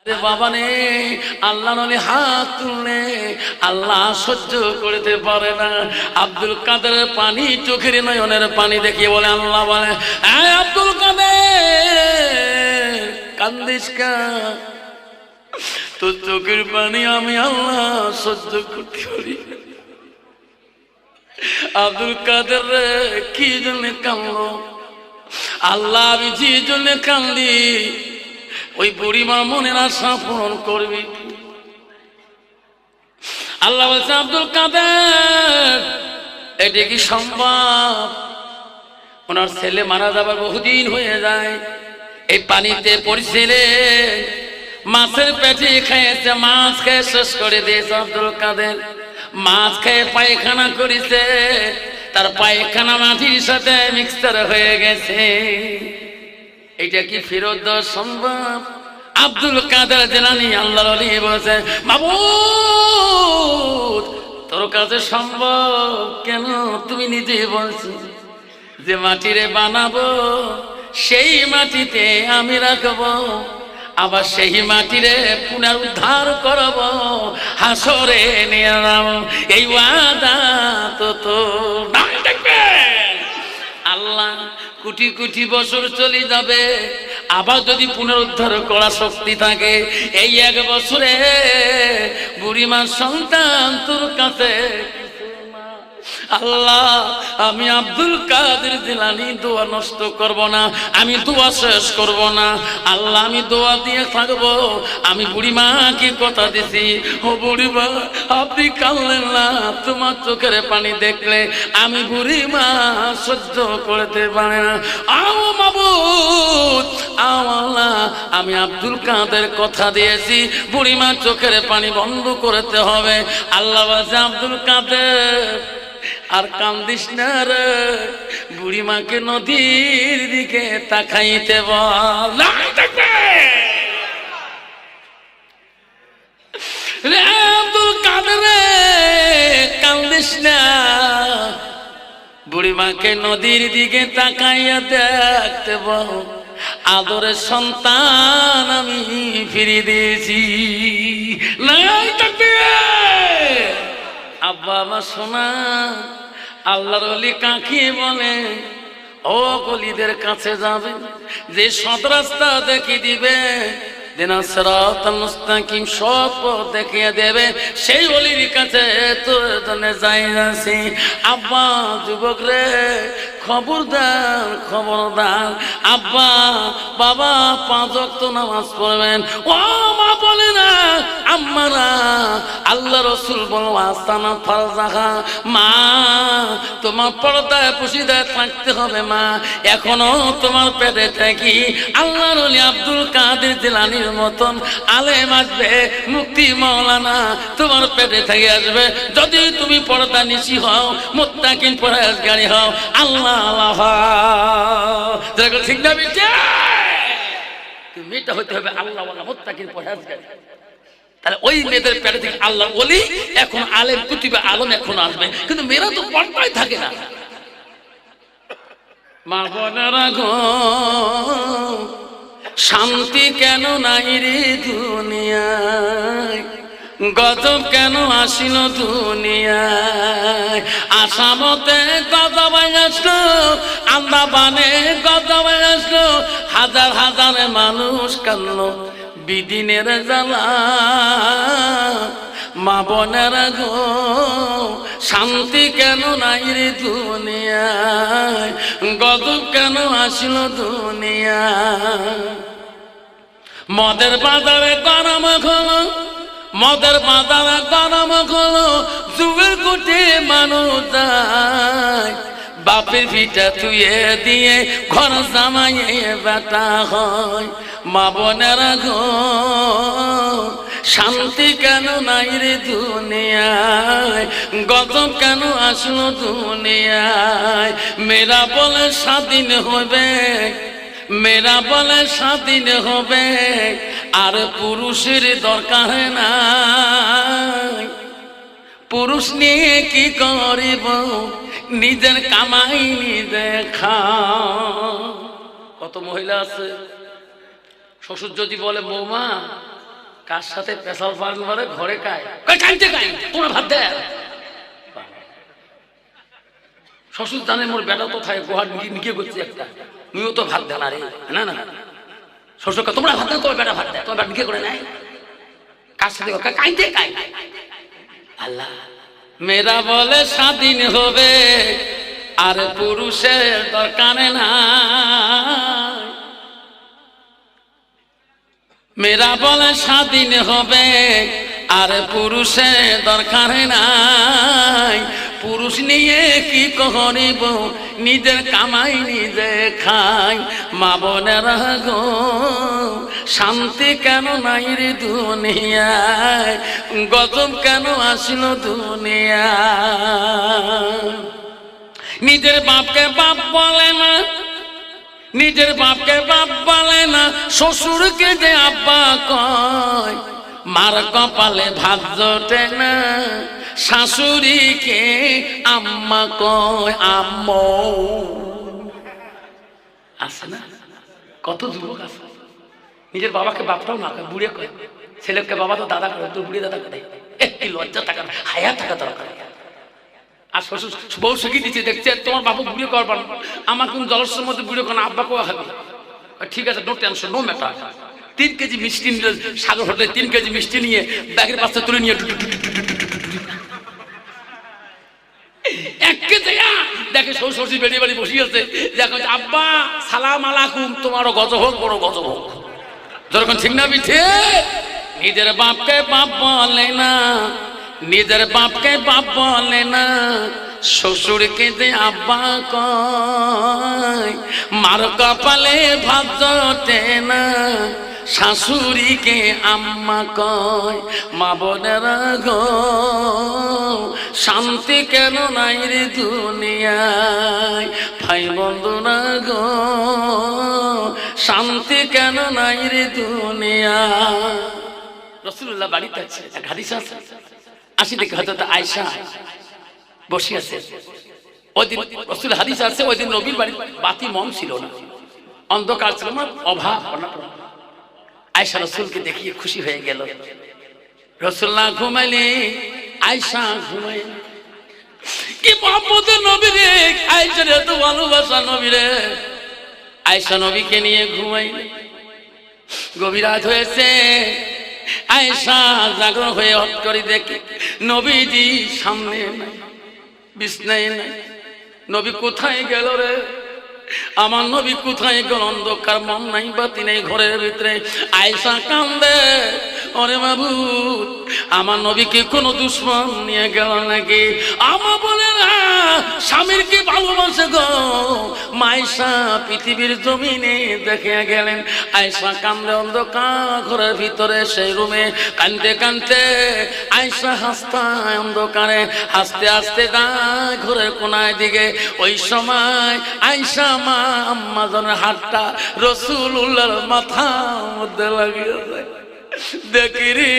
আরে বাবা নে, আল্লাহ নলে হাত তুললে আল্লাহ সহ্য করতে পারে না। আব্দুল কাদের পানি চোখের নয়নের পানি দেখিয়ে বলে, আল্লাহ বলে, আব্দুল কাদের কান্দিস কেন? তোর চোখের পানি আমি আল্লাহ সহ্য করতে পারি। আব্দুল কাদের রে কি জন্য কান্দলো? আল্লাহ আমি যে জন্য কান্দি ওই বুড়িমা মনের আশা পূরণ করবি। আল্লাহ বলছে, আব্দুল কাদের এটা কি সম্ভব? ওনার ছেলে মারা যাবার বহুদিন হয়ে যায়, এই পানিতে পড়ছিলে, মাছের পেটে খেয়েছে, মাছ খেয়ে শেষ করে দিয়েছে। আব্দুল কাদের মাছ খেয়ে পায়খানা করেছে, তার পায়খানা মাটির সাথে মিক্সচার হয়ে গেছে। এটা কি ফেরত দেওয়া সম্ভব? আব্দুল কাদের জিলানী আল্লাহর ওলি বলেছে, মাবুদ তোর কাছে সম্ভব কেন? তুমি নিজে বলছো যে মাটিরে বানাবো, সেই মাটিতে আমি রাখবো, আবার সেই মাটিরে পুনরুদ্ধার করব, হাসরে নিয়ে যাব। এই ওয়াদা তো নাই দেখবে। আল্লাহ কোটি কোটি বছর চলে যাবে, আবার যদি পুনরুদ্ধার করা শক্তি থাকে, এই এক বছরে বুড়িমার সন্তান তোর কাছে। আল্লাহ আমি আব্দুল কাদের জিলানী দোয়া নষ্ট করব না, আমি দোয়া শেষ করব না। আল্লাহ আমি দোয়া দিয়ে থাকবো। আমি বুড়িমাকে কথা দিছি, ও বুড়িমা আপনি কাঁদলেন না, তোমার চোখের পানি দেখলে আমি বুড়িমা সহ্য করতে পারি না। আও মাবুদ আল্লাহ আমি আব্দুল কাদের কথা দিয়েছি, বুড়িমার চোখের পানি বন্ধ করতে হবে। আল্লাহ বলছে, আব্দুল কাদের আর কান্দিস না রে, বুড়িমাকে নদীর দিকে তাকাইতে বল। আব্দুল কাদের কান্দিস না, বুড়িমাকে নদীর দিকে তাকাইয়া দেখতে বল, আদরের সন্তান আমি ফিরিয়ে দিয়েছি। আব্বা আমার সোনা, আল্লাহর ওলি কাকে বলে? ও গলিদের কাছে যাবে, যে সৎ রাস্তা দেখিয়ে দিবে, সিরাতাল মুস্তাকিম সৎ পথ দেখিয়ে দেবে, সেই ওলির কাছে তোর জন্য যাই আছি। আব্বা যুবক রে খবরদার খবরদার, আব্বা বাবা 5 ওয়াক্ত নামাজ পড়বেন। ও মা বলে না, আম্মারা আল্লাহ রসুল বলো আস্তানা ফারজাহা, মা তোমার পর্দায় পুশিদায় থাকতে হবে। মা এখনো তোমার পেটে থাকি আল্লাহর ওলি আব্দুল কাদের জিলানীর মতন আলেম আসবে, মুক্তি মাওলানা তোমার পেটে থেকে আসবে, যদি তুমি পর্দা নিশি হও, মুত্তাকিন পরহেজগারি হও। আল্লাহ আল্লাহ ঠিক না বেটা? তুমি এটা হতে হবে আল্লাহ ওয়ালা মুত্তাকিন পরহেজগারি। তাহলে ওই মেয়েদের পেটে থেকে আল্লাহ ওলি এখন আলেম কুতুবে আলম এখন আসবে, কিন্তু মেয়েরা তো পর্দায় থাকে না। মা বোনেরা গো, শান্তি কেন নাই রে দুনিয়ায়, গজব কেন আসিল দুনিয়ায়, আসামতে গজব আসলো, আন্দামানে গজব আসলো, হাজার হাজার মানুষ কান্লো বিদিনের জ্বালা। মা বোনেরা গো, শান্তি কেন নাই রে দুনিয়ায়, গজব কেন আসিল দুনিয়ায়। মদের বাজারে গরম হলো, মদের বাজারে গরম হলো, যুগের কোটে মানুষ যায়, বাপের ভিটা তুয়ে দিয়ে ঘর জামাইয়ে বেটা হয়। মা বোনেরা গো, শান্তি কেন নাই রে দুনিয়ায়, গজব কেন আসলো দুনিয়ায়। মেয়েরা বলে স্বাধীন হবে, মেয়েরা বলে স্বাধীন হবে, আর পুরুষের দরকার নাই। পুরুষ নিয়ে কি করিব, নিজের কামাই নিজে খাও। কত মহিলা আছে, শ্বশুর যদি বলে বৌমা কার সাথে পেশাল পান বলে ঘরে কায় কাইতে কাই তোমরা ভাত দে শ্বশুর জানে মোর বেটা তো থাকে গোহার নিকে করছে একটা তুইও তো ভাত দেন আরে না না শ্বশুরকে তোমরা ভাত দেন তোমার বেটা ভাত দেয় তোমার বেটা নিকে করে নেয় কার সাথে কাইতে কাই আল্লাহ মেয়েরা বলে স্বাধীন হবে আর পুরুষের দরকার না মেয়েরা বলে স্বাধীন হবে আর পুরুষের দরকার নাই পুরুষ নিয়ে কি করিব নিজের কামাই নিজে খাই মা বোনেরা গো শান্তি কেন নাই রে দুনিয়ায় গজব কেন আসলো দুনিয়ায় নিজের বাপকে বাপ বলে না নিজের বাপকে বাপ বলে না শ্বশুরকে যে আব্বা কয় মার কপালে ভাত জোটে না শাশুড়িকে আম্মা কয় আম্মু আছে না কত যুবক আছে নিজের বাবাকে বাপটাও না কয় বুড়ে কয় ছেলেকে বাবা তো দাদা করে তোর বুড়ি দাদা করে কি লজ্জা থাকা হায়া থাকা দরকার আর শ্বশুর বউ শিখিয়ে দিচ্ছে দেখছে তোমার বাবু বুড়িয়ে করবার আমার কোন জলস্যের মধ্যে বুড়িয়ে কোনো আব্বা কোয়া খাবে ঠিক আছে নো টেনশন নো ম্যাটার 3 কেজি মিষ্টি নিলে সাগর হোটেলে 3 কেজি মিষ্টি নিয়ে ব্যাগের পাশে তুলে নিয়ে 1 কেজি দেখে শ্বশুর বেরিয়ে বাড়ি বসিয়ে আছে দেখো আব্বা সালাম আলাইকুম তোমারও গজব হোক বড় গজব হোক যখন ঠিক না বিঠে নিজের বাপকে বাপ বলে না নিজের বাপকে বাপ বলে না শ্বশুরকে যে আব্বা কয় মার কপালে ভাত জোটে না শাশুড়িকে আম্মা কয় মা বোনেরা গো শান্তি কেন নাই রে দুনিয়ায় ভাই বন্ধুরা গো শান্তি কেন নাই রে দুনিয়ায় রাসূলুল্লাহ বাড়িতে আছে এক হাদিস আছে আসি দেখে হযরত আয়েশা বসে আছে ওইদিন রাসূল হাদিস আছে ওইদিন নবীর বাড়ি বাতি মম ছিল না অন্ধকার ছিল না অভাব আয়েশা রাসূলকে দেখিয়ে খুশি হয়ে গেল রাসূলুল্লাহ ঘুমাইলে আয়েশা ঘুমায় কি মহব্বতের নবী রে আয়েশার এত ভালোবাসা নবী রে আয়েশা নবীকে নিয়ে ঘুমাইলে গভীর রাত হয়েছে আয়েশা জাগ্রত হয়ে হট করে দেখে নবীজি সামনে নাই বিছনায় নাই নবী কোথায় গেল রে আমার নবী কোথায় গেল অন্ধকার মন নাই বাতি নেই ঘরের ভিতরে আয়েশা কান্দে ওরে মাবুদ আমার নবীকে কোন দুশমন নিয়ে গেল নাকি আমা বলে না স্বামীর কি ভালোবাসে গো মায়েশা পৃথিবীর জমিনে দেখে গেলেন আয়েশা কান্দে অন্ধকার ঘরের ভিতরে সেই রুমে কান্দতে কান্দতে আয়েশা হাসতায় অন্ধকারে হাসতে হাসতে যায় ঘরের কোনায় দিকে ওই সময় আয়েশা মা আম্মা জানের হাতটা রাসূলুল্লাহর মাথার মধ্যে লাগিয়ে যায় দেখি রে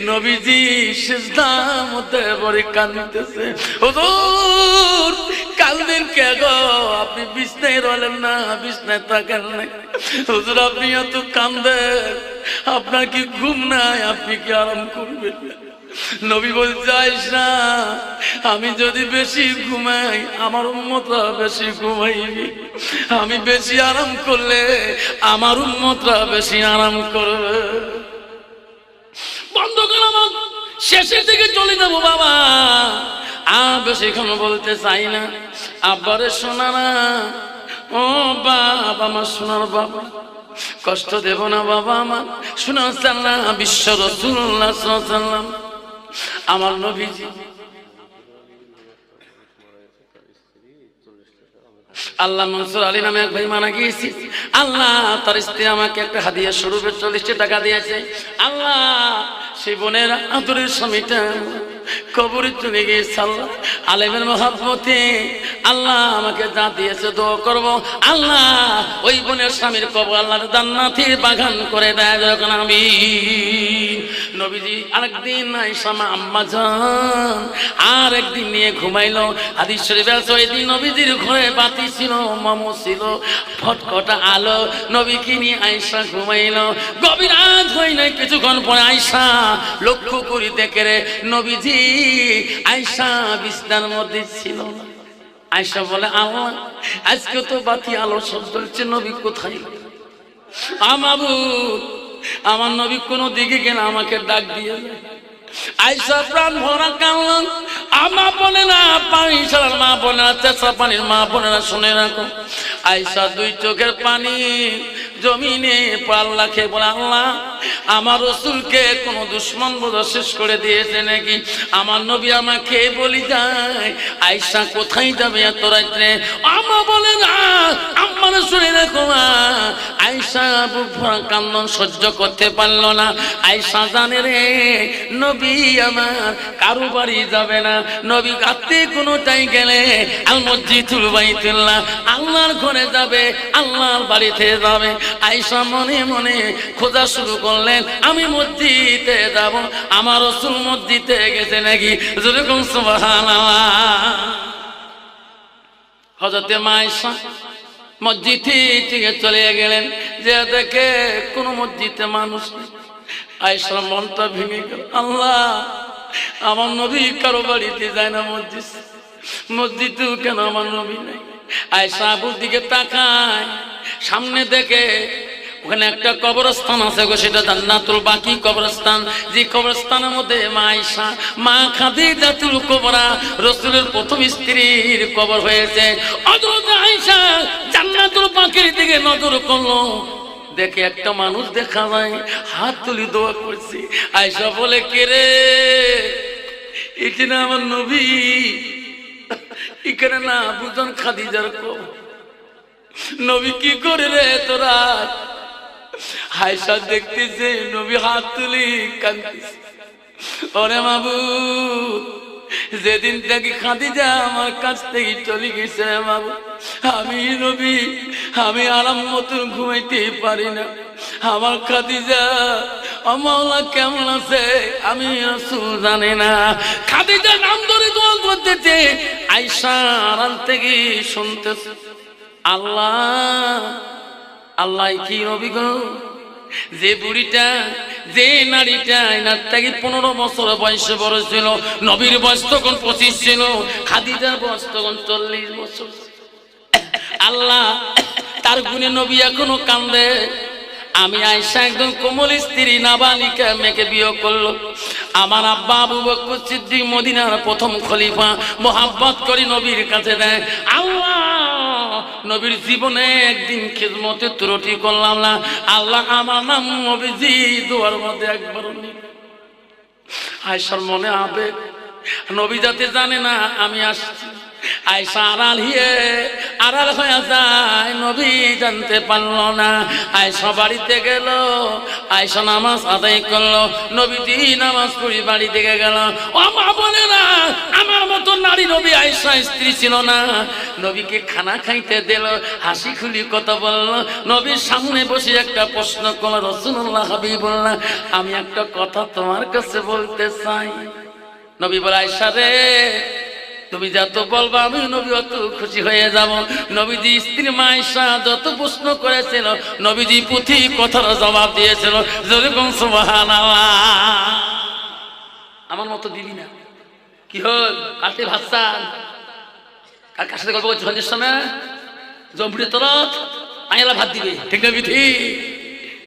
নবীজি সিজদার মধ্যে পড়ে কাঁদতেছে হুজুর কাঁদেন কে গো আপনি বিছনায় রইলেন না বিছনায় থাকেন না হুজুর আপনি এত কাঁদেন আপনার কি ঘুম নাই আপনি কি আরাম করবেন নবী বলছে আয়েশা আমি যদি বেশি ঘুমাই আমার উম্মতরা বেশি ঘুমাইবে আমি বেশি আরাম করলে আমার উম্মতরা বেশি আরাম করবে বন্ধ করে আমার শেষের দিকে চলে যাবো বাবা আর বেশিক্ষণ বলতে চাই না আব্বারে শোনা না ও বাবা আমার সোনার বাবা কষ্ট দেব না বাবা আমার শোনা সাল্লাহ বিশ্ব রাসূলুল্লাহ সাল্লাল্লাহু আলাইহি ওয়াসাল্লাম আমার নবীজি আল্লাহ মনসুর আলী নামে এক ভাই মারা গিয়েছে আল্লাহ তার স্ত্রী আমাকে একটা হাদিয়া স্বরূপে 40 টাকা দিয়েছে আল্লাহ সেই বোনের আদরের স্বামীটা কবরে চলে গিয়েছে আল্লাহ আলেমের মহব্বতে আল্লাহ আমাকে যা দিয়েছে দোয়া করব আল্লাহ ওই বোনের স্বামীর কবর আল্লাহ জান্নাতের বাগান করে দেয় যখন আমিন নবীজি আরেকদিন আয়েশা মা আম্মা জান আর একদিন নিয়ে ঘুমাইলো। হাদিস শরীফে আছে ওই দিন নবীজির ঘরে বাতি ছিল, মোমো ছিল, ফটকটা আলো। নবীকে নিয়ে আয়েশা ঘুমাইলো। গভীর রাত হয় নাই, কিছুক্ষণ পরে আয়েশা লক্ষ্য করি দেখে রে নবীজি আয়েশা বিছানার মধ্যে ছিল না। আয়েশা বলে আল্লাহ, আজকে তো বাতি আলো সব জ্বলছে, নবী কোথায়? আমার নবী কোন দিকে গেলে আমাকে ডাক দিয়ে যায়। আয়েশা প্রাণ ভরা কাঁদলেন। আমা বলে না, পানি ছাড়ার মা বলে না, চেঁচা পানির মা বলে না, শুনে রাখো। আয়েশা দুই চোখের পানি জমিনে পাল্লা খেয়ে বলে আল্লাহ, আমার রাসূলকে কোন দুশমন বোঝা শেষ করে দিয়েছে নাকি? আমার নবী আমাকে বলি যায় আয়েশা কোথায় যাবে এত রাত্রে? আমা বলে না, আমার শুনে রাখো মা। আয়েশা বুক ভরা কান্না সহ্য করতে পারলো না। আয়েশা জানে রে নবী আমার কারো বাড়ি যাবে না, নবী রাতে কোনোটাই গেলে আল মসজিদুল বাইতুল্লাহ আল্লাহর ঘরে যাবে, আল্লাহর বাড়িতে যাবে। আয়েশা মনে মনে খোঁজা শুরু করলেন, আমি মসজিদে যাব, আমার রাসূল মসজিদে গেছে নাকি? যেরকম সুবহানাল্লাহ। হযরতে মা আয়েশা মসজিদ থেকে চলে গেলেন, যে দেখে কোন মসজিদে মানুষ নেই। আয়েশার মনটা ভেঙে গেল। আল্লাহ, আমার নবী কারো বাড়িতে যায় না, মসজিদেও কেন আমার নবী নাই? আয়েশা আবুর দিকে তাকায়, সামনে দেখে ওখানে একটা কবরস্থান আছে গো, সেটা জান্নাতুল বাকি কবরস্থান। যে কবরস্থানের মধ্যে মা আয়েশা, মা খাদিজাতুল কুবরা, রাসূলের প্রথম স্ত্রীর কবর হয়েছে। হযরত আয়েশা জান্নাতুল বাকির দিকে নজর করলো, দেখে একটা মানুষ দেখা যায়, হাত তুলি দোয়া করছে। আয়েশা বলে কে রে? এটি না আমার নবী? এখানে না বুঝন খাদিজার কবর। নবী কি করে রে তোরা? আয়েশা দেখতেছে নবী হাত তুলি কাঁদতেছে। ওরে মাবুদ, যেদিন থেকে খাদিজা আমার কাছ থেকে চলে গেছে মাবুদ, আমি নবী আমি আরাম মতন ঘুমাইতে পারি না। আমার খাদিজা মাওলা কেমন আছে আমি রাসূল জানি না। খাদিজা নাম ধরে দোয়া করতেছে। আয়েশা আড়াল থেকে শুনতেছে, আল্লাহ আল্লাহ কি নবী গো? যে বুড়িটা, যে নারীটা এনার থেকে 15 বছর বয়সে বড় ছিল, নবীর বয়স তখন 25 ছিল, খাদিজার বয়স তখন 40 বছর। আল্লাহ, তার গুণে নবী এখনো কান্দে। আমি আয়েশা একজন কোমল স্ত্রী, নাবালিকা মেয়েকে বিয়ে করলো। আমার আব্বা আবু বকর সিদ্দিক মদিনার প্রথম খলিফা, মোহাব্বত করে নবীর কাছে দেয়। আল্লাহ, নবীর জীবনে একদিন খিদমতে ত্রুটি করলাম না। আল্লাহ, আমার নাম নবীজি দুয়ার মধ্যে একবারও নেই। আয়েশার মনে আবেগ, নবী যাতে জানে না আমি আসছি। আয়েশা আড়াল হয়ে যায়, নবী জানতে পারলো না। আয়েশা বাড়িতে গেল, আয়েশা নামাজ আদায় করলো, নবীজি নামাজ পড়ি বাড়ি থেকে গেল। ও মা বলে না, আমার মতো নারী নবী আয়েশা স্ত্রী ছিল না। নবীকে খানা খাইতে দিল, হাসি খুলি কথা বললো। নবীর সামনে বসে একটা প্রশ্ন করলো, রাসূলুল্লাহ হাবিবুল্লাহ, আমি একটা কথা তোমার কাছে বলতে চাই। নবী বলে, আয়েশা রে, তুমি যত বলবা আমি নবী অত খুশি হয়ে যাব। নবীজি স্ত্রী মা আয়েশা যত প্রশ্ন করেছিল, নবীজি প্রতি কথার জবাব দিয়েছিল। যেরকম সুবহানাল্লাহ। আমার মতো দিবি না। কি হল? কালকে ভাবছান কার সাথে গল্প করছি সন্ধ্যের সময় জম্পুরের তরফ আইলা ভাত দিবে, ঠিক না বিধি?